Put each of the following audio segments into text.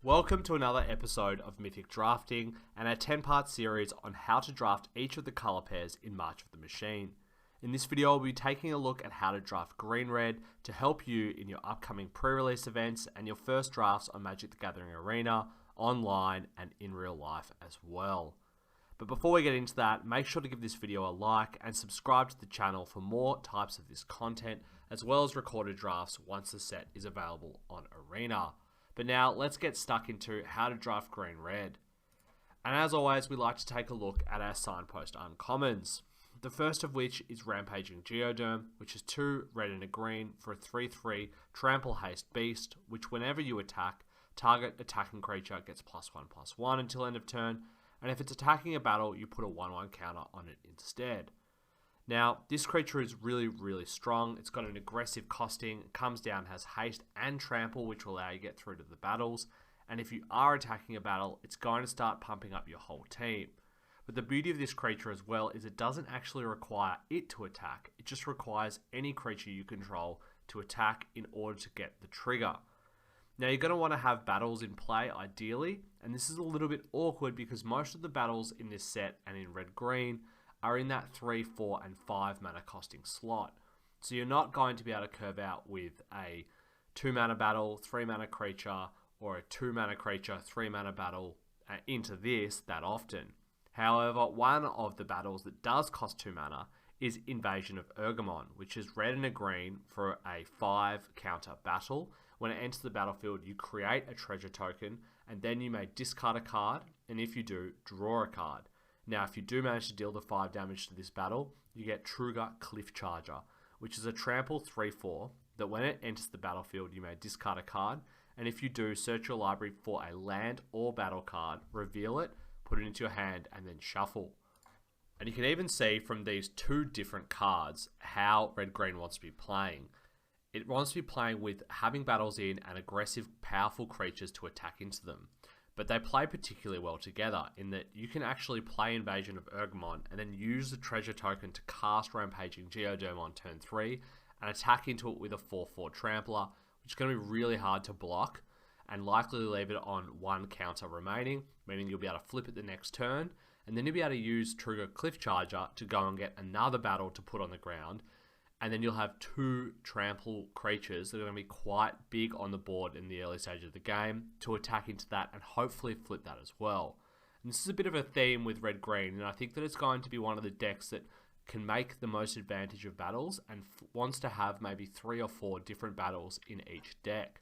Welcome to another episode of Mythic Drafting and our 10-part series on how to draft each of the colour pairs in March of the Machine. In this video, I'll be taking a look at how to draft green-red to help you in your upcoming pre-release events and your first drafts on Magic the Gathering Arena, online and in real life as well. But before we get into that, make sure to give this video a like and subscribe to the channel for more types of this content, as well as recorded drafts once the set is available on Arena. But now let's get stuck into how to draft green-red. And as always, we like to take a look at our signpost uncommons. The first of which is Rampaging Geoderm, which is 2 red and a green for a 3/3 trample haste beast, which whenever you attack, target attacking creature gets +1/+1 until end of turn, and if it's attacking a battle, you put a 1/1 counter on it instead. Now, this creature is really strong. It's got an aggressive costing, comes down, has haste and trample, which will allow you to get through to the battles. And if you are attacking a battle, it's going to start pumping up your whole team. But the beauty of this creature as well is it doesn't actually require it to attack. It just requires any creature you control to attack in order to get the trigger. Now, you're going to want to have battles in play ideally, and this is a little bit awkward because most of the battles in this set and in red-green are in that 3, 4, and 5 mana costing slot. So you're not going to be able to curve out with a 2 mana battle, 3 mana creature, or a 2 mana creature, 3 mana battle into this that often. However, one of the battles that does cost 2 mana is Invasion of Urgamon, which is red and a green for a 5 counter battle. When it enters the battlefield, you create a treasure token, and then you may discard a card, and if you do, draw a card. Now, if you do manage to deal the 5 damage to this battle, you get Truger Cliff Charger, which is a trample 3/4 that when it enters the battlefield, you may discard a card, and if you do, search your library for a land or battle card, reveal it, put it into your hand, and then shuffle. And you can even see from these 2 different cards how red-green wants to be playing. It wants to be playing with having battles in and aggressive, powerful creatures to attack into them. But they play particularly well together in that you can actually play Invasion of Urgamon and then use the treasure token to cast Rampaging Geoderm on turn 3 and attack into it with a 4/4 Trampler, which is going to be really hard to block and likely leave it on 1 counter remaining, meaning you'll be able to flip it the next turn, and then you'll be able to use Truger Cliff Charger to go and get another battle to put on the ground, and then you'll have 2 trample creatures that are going to be quite big on the board in the early stage of the game to attack into that and hopefully flip that as well. And this is a bit of a theme with red-green, and I think that it's going to be one of the decks that can make the most advantage of battles and wants to have maybe 3 or 4 different battles in each deck.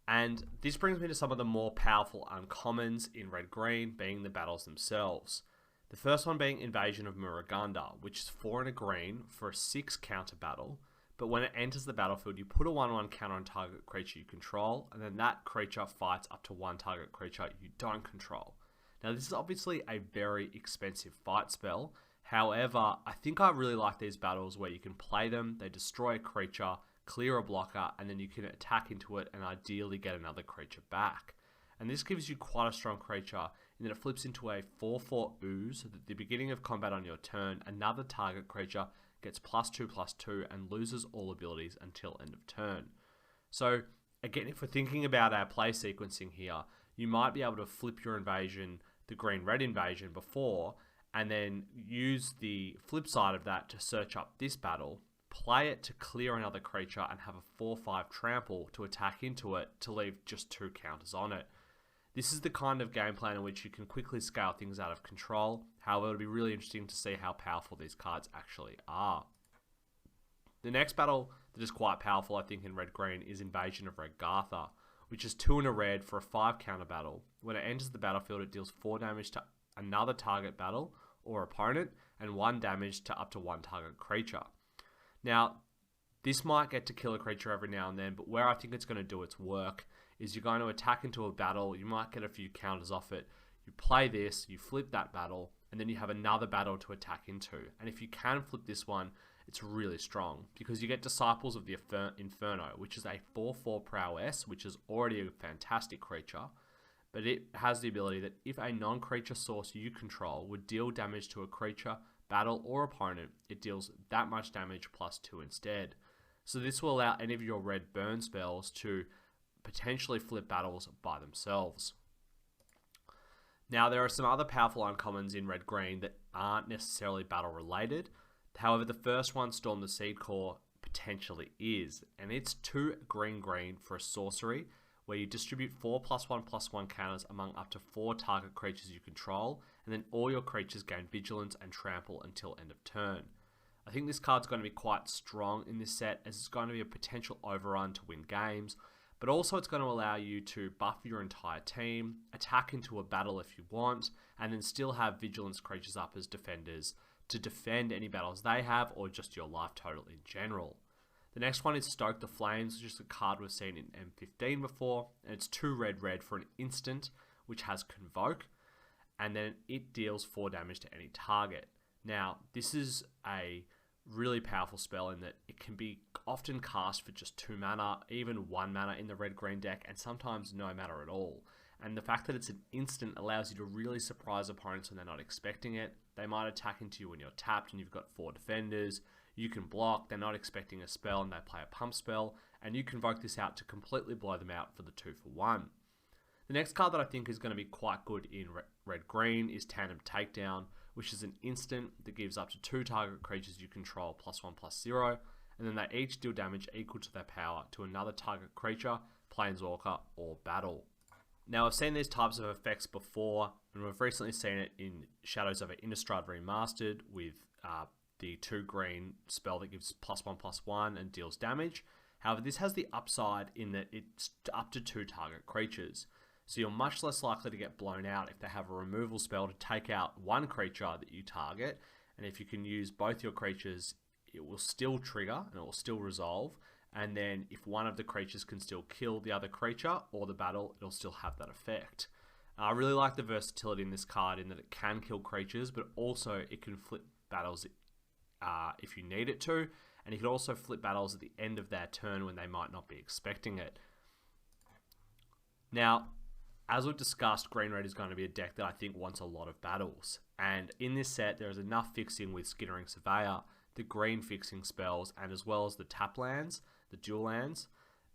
And this brings me to some of the more powerful uncommons in red-green, being the battles themselves. The first one being Invasion of Muruganda, which is 4 and a green for a 6 counter battle, but when it enters the battlefield, you put a 1/1 counter on target creature you control, and then that creature fights up to 1 target creature you don't control. Now, this is obviously a very expensive fight spell. However, I think I really like these battles where you can play them, they destroy a creature, clear a blocker, and then you can attack into it and ideally get another creature back. And this gives you quite a strong creature in that it flips into a 4/4 ooze so that at the beginning of combat on your turn, another target creature gets +2/+2 and loses all abilities until end of turn. So again, if we're thinking about our play sequencing here, you might be able to flip your invasion, the green-red invasion before, and then use the flip side of that to search up this battle, play it to clear another creature and have a 4/5 trample to attack into it to leave just 2 counters on it. This is the kind of game plan in which you can quickly scale things out of control. However, it'll be really interesting to see how powerful these cards actually are. The next battle that is quite powerful, I think, in red-green is Invasion of Redgartha, which is 2 and a red for a 5 counter battle. When it enters the battlefield, it deals 4 damage to another target battle or opponent and 1 damage to up to 1 target creature. Now, this might get to kill a creature every now and then, but where I think it's going to do its work is you're going to attack into a battle, you might get a few counters off it, you play this, you flip that battle, and then you have another battle to attack into. And if you can flip this one, it's really strong, because you get Disciples of the Inferno, which is a 4/4 prowess, which is already a fantastic creature, but it has the ability that if a non-creature source you control would deal damage to a creature, battle, or opponent, it deals that much damage +2 instead. So this will allow any of your red burn spells to potentially flip battles by themselves. Now, there are some other powerful uncommons in red-green that aren't necessarily battle related. However, the first one, Storm the Seed Core, potentially is, and it's 2 green-green for a sorcery where you distribute 4+1/+1 counters among up to 4 target creatures you control, and then all your creatures gain vigilance and trample until end of turn. I think this card's going to be quite strong in this set, as it's going to be a potential overrun to win games, but also it's going to allow you to buff your entire team, attack into a battle if you want, and then still have vigilance creatures up as defenders to defend any battles they have or just your life total in general. The next one is Stoke the Flames, which is a card we've seen in M15 before, and it's 2 red for an instant, which has Convoke, and then it deals 4 damage to any target. Now, this is a really powerful spell in that it can be often cast for just 2 mana, even 1 mana in the red-green deck, and sometimes no mana at all. And the fact that it's an instant allows you to really surprise opponents when they're not expecting it. They might attack into you when you're tapped and you've got 4 defenders. You can block, they're not expecting a spell and they play a pump spell, and you convoke this out to completely blow them out for the 2-for-1. The next card that I think is going to be quite good in red-green is Tandem Takedown, which is an instant that gives up to 2 target creatures you control +1/+0, and then they each deal damage equal to their power to another target creature, planeswalker, or battle. Now, I've seen these types of effects before, and we've recently seen it in Shadows over Innistrad Remastered with the 2 green spell that gives +1/+1 and deals damage. However, this has the upside in that it's up to 2 target creatures. So you're much less likely to get blown out if they have a removal spell to take out 1 creature that you target. And if you can use both your creatures, it will still trigger and it will still resolve. And then if one of the creatures can still kill the other creature or the battle, it'll still have that effect. I really like the versatility in this card in that it can kill creatures, but also it can flip battles if you need it to. And you can also flip battles at the end of their turn when they might not be expecting it. Now, as we've discussed, green-red is going to be a deck that I think wants a lot of battles. And in this set, there is enough fixing with Skittering Surveyor, the green fixing spells, and as well as the tap lands, the dual lands,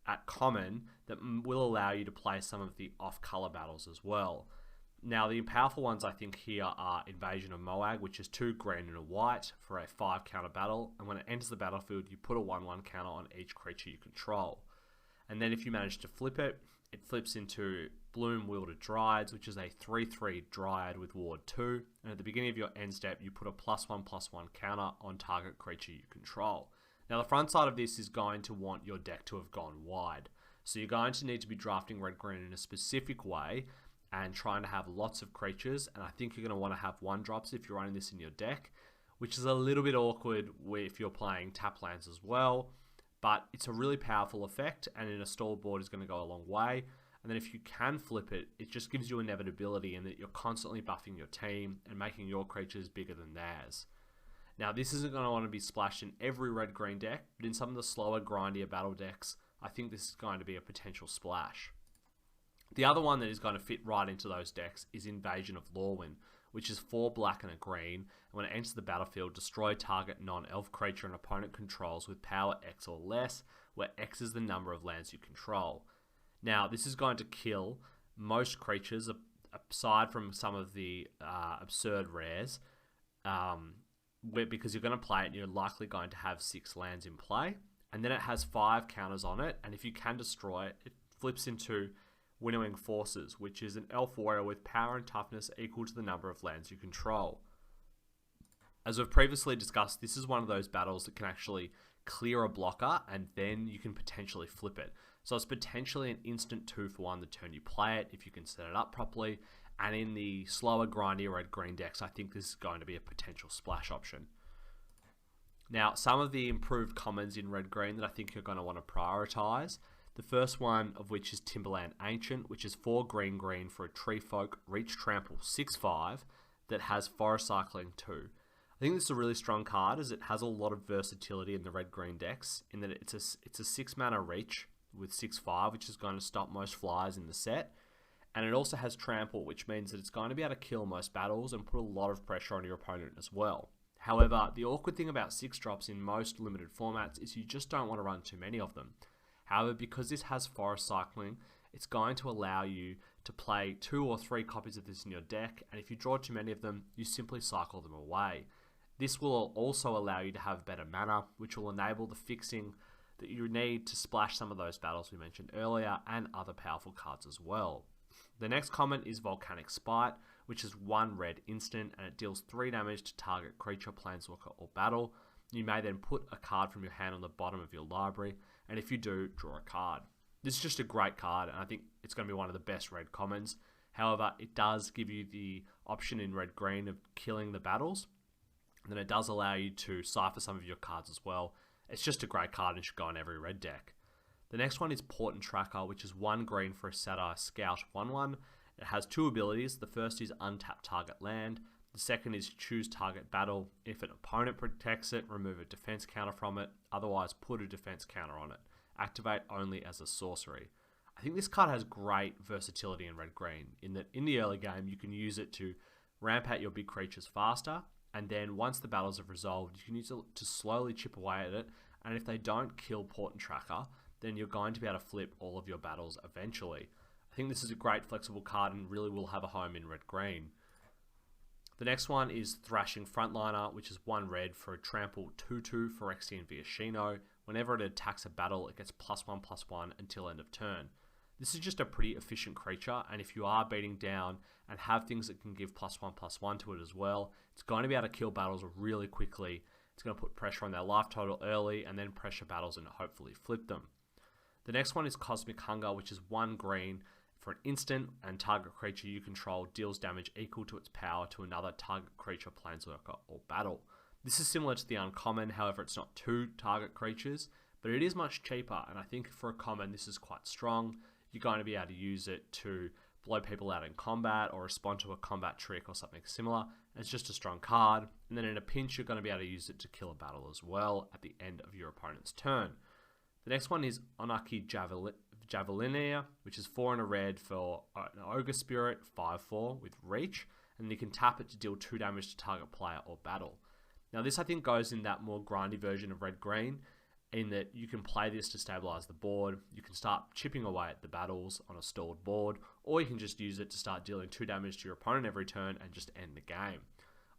at common, that will allow you to play some of the off-color battles as well. Now, the powerful ones I think here are Invasion of Moag, which is 2 green and a white for a 5 counter battle, and when it enters the battlefield, you put a 1/1 counter on each creature you control. And then if you manage to flip it, it flips into Bloom Wielded Dryads, which is a 3/3 Dryad with Ward 2, and at the beginning of your end step, you put a +1/+1 counter on target creature you control. Now, the front side of this is going to want your deck to have gone wide, so you're going to need to be drafting red-green in a specific way and trying to have lots of creatures, and I think you're going to want to have 1-drops if you're running this in your deck, which is a little bit awkward if you're playing tap lands as well, but it's a really powerful effect, and in a stall board is going to go a long way. And then if you can flip it, it just gives you inevitability in that you're constantly buffing your team and making your creatures bigger than theirs. Now, this isn't going to want to be splashed in every red-green deck, but in some of the slower, grindier battle decks, I think this is going to be a potential splash. The other one that is going to fit right into those decks is Invasion of Lorwyn, which is 4 black and a green, and when it enters the battlefield, destroy target non-elf creature an opponent controls with power X or less, where X is the number of lands you control. Now, this is going to kill most creatures, aside from some of the absurd rares, because you're going to play it and you're likely going to have 6 lands in play, and then it has 5 counters on it, and if you can destroy it, it flips into Winnowing Forces, which is an elf warrior with power and toughness equal to the number of lands you control. As we've previously discussed, this is one of those battles that can actually clear a blocker and then you can potentially flip it. So it's potentially an instant 2-for-1 the turn you play it if you can set it up properly, and in the slower, grindier red-green decks, I think this is going to be a potential splash option. Now, some of the improved commons in red-green that I think you're going to want to prioritize. The first one of which is Timberland Ancient, which is 4 green for a Tree Folk Reach Trample 6/5 that has Forest Cycling 2. I think this is a really strong card as it has a lot of versatility in the red-green decks in that it's a 6 mana reach with 6/5, which is going to stop most flyers in the set. And it also has Trample, which means that it's going to be able to kill most battles and put a lot of pressure on your opponent as well. However, the awkward thing about 6-drops in most limited formats is you just don't want to run too many of them. However, because this has forest cycling, it's going to allow you to play 2 or 3 copies of this in your deck, and if you draw too many of them, you simply cycle them away. This will also allow you to have better mana, which will enable the fixing that you need to splash some of those battles we mentioned earlier and other powerful cards as well. The next common is Volcanic Spite, which is 1 red instant and it deals 3 damage to target creature, planeswalker or battle. You may then put a card from your hand on the bottom of your library, and if you do, draw a card. This is just a great card, and I think it's going to be one of the best red commons. However, it does give you the option in red-green of killing the battles, and then it does allow you to cipher some of your cards as well. It's just a great card and should go on every red deck. The next one is Portent Tracker, which is 1 green for a Satire Scout 1/1. It has 2 abilities. The first is untap target land. The second is choose target battle. If an opponent protects it, remove a defense counter from it. Otherwise, put a defense counter on it. Activate only as a sorcery. I think this card has great versatility in red-green, in that in the early game you can use it to ramp out your big creatures faster, and then once the battles have resolved, you can use it to slowly chip away at it, and if they don't kill Portent Tracker, then you're going to be able to flip all of your battles eventually. I think this is a great flexible card and really will have a home in red-green. The next one is Thrashing Frontliner, which is 1 red for a trample 2/2 Phyrexian Viashino. Whenever it attacks a battle, it gets +1/+1 until end of turn. This is just a pretty efficient creature, and if you are beating down and have things that can give +1/+1 to it as well, it's going to be able to kill battles really quickly. It's going to put pressure on their life total early and then pressure battles and hopefully flip them. The next one is Cosmic Hunger, which is 1 green for an instant, and target creature you control deals damage equal to its power to another target creature, planeswalker or battle. This is similar to the uncommon, however it's not 2 target creatures, but it is much cheaper, and I think for a common this is quite strong. You're going to be able to use it to blow people out in combat or respond to a combat trick or something similar. It's just a strong card, and then in a pinch you're going to be able to use it to kill a battle as well at the end of your opponent's turn. The next one is Onaki Javelinier, which is 4 and a red for an Ogre Spirit, 5/4 with reach, and you can tap it to deal 2 damage to target player or battle. Now this I think goes in that more grindy version of red-green, in that you can play this to stabilize the board, you can start chipping away at the battles on a stalled board, or you can just use it to start dealing 2 damage to your opponent every turn and just end the game.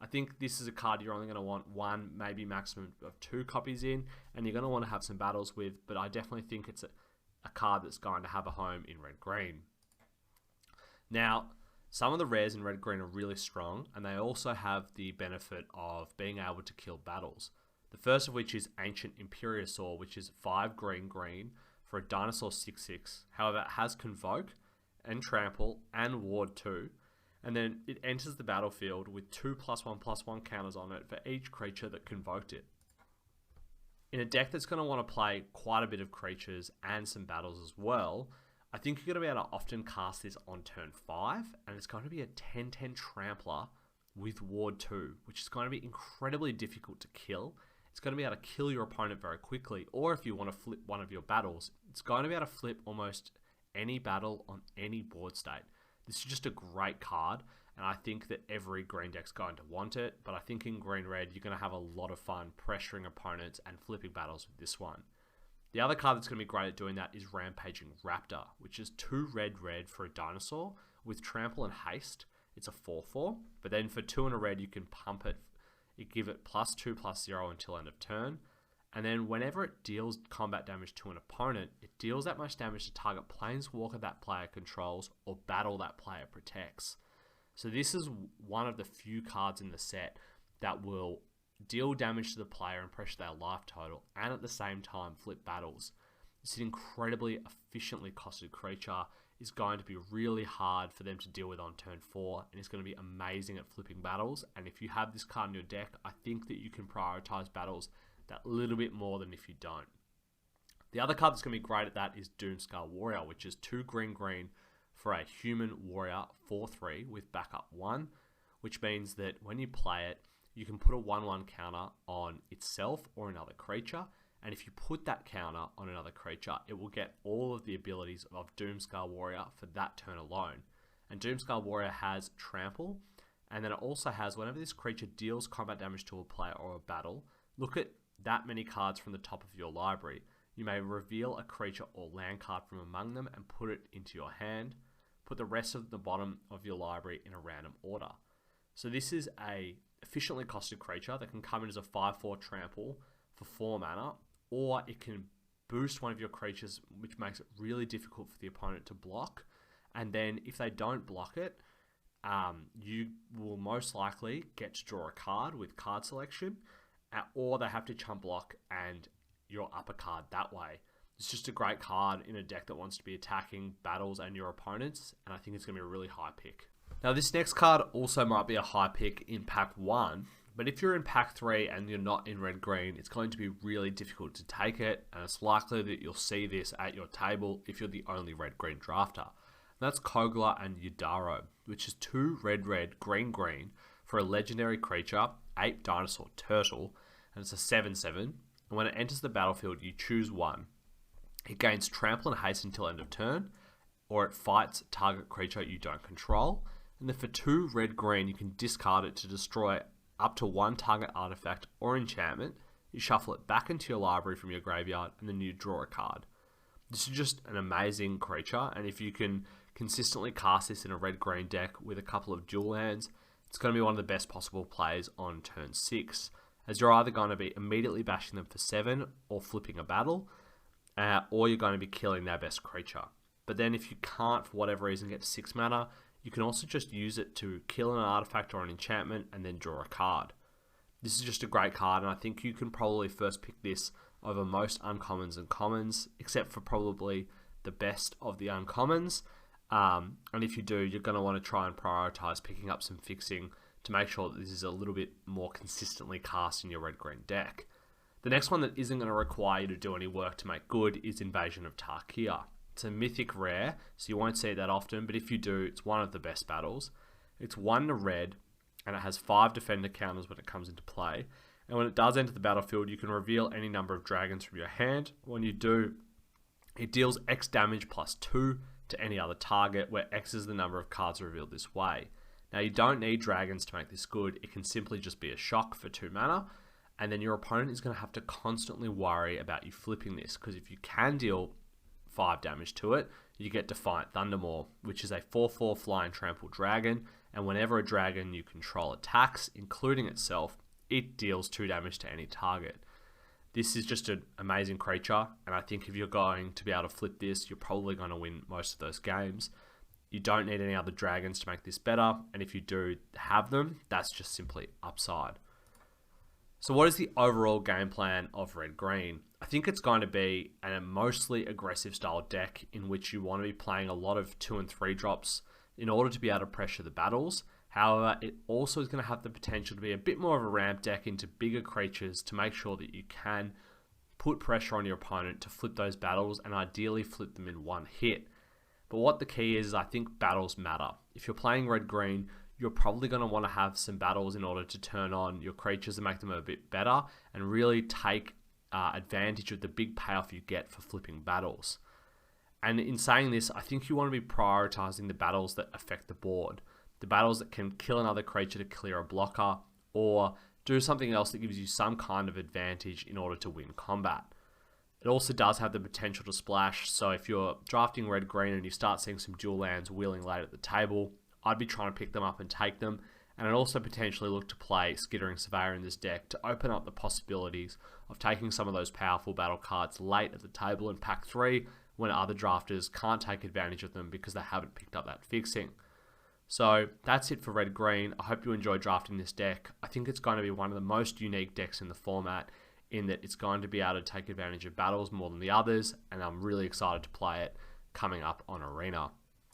I think this is a card you're only going to want 1, maybe maximum of 2 copies in, and you're going to want to have some battles with, but I definitely think it's a card that's going to have a home in red-green. Now, some of the rares in red-green are really strong, and they also have the benefit of being able to kill battles. The first of which is Ancient Imperiosaur, which is 5 green for a dinosaur 6/6. However, it has Convoke and Trample and Ward 2, and then it enters the battlefield with 2 +1/+1 counters on it for each creature that convoked it. In a deck that's going to want to play quite a bit of creatures and some battles as well, I think you're going to be able to often cast this on turn 5, and it's going to be a 10/10 Trampler with Ward 2, which is going to be incredibly difficult to kill. It's going to be able to kill your opponent very quickly, or if you want to flip one of your battles, it's going to be able to flip almost any battle on any board state. This is just a great card, and I think that every green deck's going to want it, but I think in green-red you're going to have a lot of fun pressuring opponents and flipping battles with this one. The other card that's going to be great at doing that is Rampaging Raptor, which is 2 red for a dinosaur with Trample and Haste. It's a 4/4, but then for 2 and a red you can pump it, you give it +2/+0 until end of turn, and then whenever it deals combat damage to an opponent, it deals that much damage to target planeswalker that player controls or battle that player protects. So this is one of the few cards in the set that will deal damage to the player and pressure their life total, and at the same time flip battles. This is an incredibly efficiently costed creature. Is going to be really hard for them to deal with on turn 4, and it's going to be amazing at flipping battles. And if you have this card in your deck, I think that you can prioritize battles that little bit more than if you don't. The other card that's going to be great at that is Doomskull Warrior, which is 2 green for a human warrior 4/3 with backup 1, which means that when you play it, you can put a 1/1 counter on itself or another creature, and if you put that counter on another creature, it will get all of the abilities of Doomskull Warrior for that turn alone. And Doomskull Warrior has Trample, and then it also has, whenever this creature deals combat damage to a player or a battle, look at that many cards from the top of your library. you may reveal a creature or land card from among them and put it into your hand. Put the rest of the bottom of your library in a random order. So this is a efficiently costed creature that can come in as a 5/4 trample for 4 mana, or it can boost one of your creatures, which makes it really difficult for the opponent to block. And then if they don't block it, you will most likely get to draw a card with card selection, or they have to chump block and you'll up a card that way. It's just a great card in a deck that wants to be attacking battles and your opponents, and I think it's going to be a really high pick. Now this next card also might be a high pick in pack 1, but if you're in pack 3 and you're not in red-green, it's going to be really difficult to take it, and it's likely that you'll see this at your table if you're the only red-green drafter. And that's Kogla and Yudaro, which is 2 red-red, green-green for a legendary creature, ape, dinosaur, turtle, and it's a 7/7, and when it enters the battlefield, you choose one. It gains trample and haste until end of turn, or it fights a target creature you don't control. And then for 2 red-green, you can discard it to destroy up to 1 target artifact or enchantment. You shuffle it back into your library from your graveyard, and then you draw a card. This is just an amazing creature, and if you can consistently cast this in a red-green deck with a couple of dual lands, it's going to be one of the best possible plays on turn 6, as you're either going to be immediately bashing them for 7 or flipping a battle, or you're going to be killing their best creature. But then if you can't, for whatever reason, get to 6 mana, you can also just use it to kill an artifact or an enchantment and then draw a card. This is just a great card, and I think you can probably first pick this over most uncommons and commons, except for probably the best of the uncommons. And if you do, you're going to want to try and prioritize picking up some fixing to make sure that this is a little bit more consistently cast in your red-green deck. The next one that isn't going to require you to do any work to make good is Invasion of Tarkir. It's a mythic rare, so you won't see it that often, but if you do, it's one of the best battles. It's 1 red, and it has 5 defender counters when it comes into play. And when it does enter the battlefield, you can reveal any number of dragons from your hand. When you do, it deals X damage plus 2 to any other target, where X is the number of cards revealed this way. Now you don't need dragons to make this good, it can simply just be a shock for 2 mana, and then your opponent is going to have to constantly worry about you flipping this, because if you can deal 5 damage to it, you get Defiant Thundermaw, which is a 4/4 flying trample dragon, and whenever a dragon you control attacks, including itself, it deals 2 damage to any target. This is just an amazing creature, and I think if you're going to be able to flip this, you're probably going to win most of those games. You don't need any other dragons to make this better, and if you do have them, that's just simply upside. So what is the overall game plan of red-green? I think it's going to be a mostly aggressive style deck in which you want to be playing a lot of 2 and 3 drops in order to be able to pressure the battles. However, it also is going to have the potential to be a bit more of a ramp deck into bigger creatures to make sure that you can put pressure on your opponent to flip those battles and ideally flip them in one hit. But what the key is I think battles matter. If you're playing red-green, you're probably going to want to have some battles in order to turn on your creatures and make them a bit better and really take advantage of the big payoff you get for flipping battles. And in saying this, I think you want to be prioritizing the battles that affect the board. The battles that can kill another creature to clear a blocker, or do something else that gives you some kind of advantage in order to win combat. It also does have the potential to splash, so if you're drafting red-green and you start seeing some dual lands wheeling late at the table, I'd be trying to pick them up and take them, and I'd also potentially look to play Skittering Surveyor in this deck to open up the possibilities of taking some of those powerful battle cards late at the table in pack 3 when other drafters can't take advantage of them because they haven't picked up that fixing. So that's it for red-green. I hope you enjoy drafting this deck. I think it's going to be one of the most unique decks in the format in that it's going to be able to take advantage of battles more than the others, and I'm really excited to play it coming up on Arena.